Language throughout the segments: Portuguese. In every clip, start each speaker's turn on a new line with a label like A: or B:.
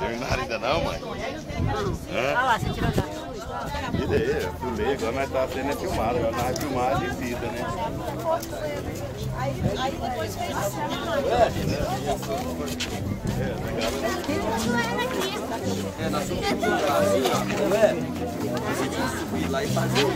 A: terminaram ainda não, mãe?
B: Olha lá, você tirou já.
A: Tirei, eu filmei, agora nós estamos sendo filmado, agora nós vamos filmar de vida, né?
C: Aí depois fez assim.
D: É, nós somos assim, ó. É. A gente subir lá e fazer o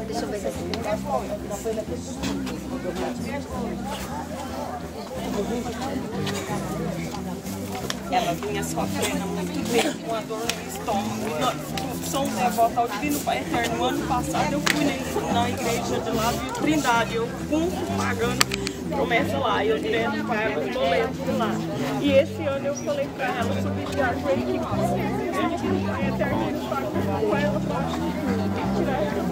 C: Deixa eu ver aqui.
E: Ela vinha sofrendo muito bem com a dor no estômago. Sou um devoto ao Divino Pai Eterno. No ano passado eu fui na igreja de lá de Trindade. Eu cumpro pagando promessa lá. Eu direto pago os boletos lá. E esse ano eu falei pra ela subir de ajoelho que com certeza o Divino Pai Eterno ele paga com ela pra tirar ela.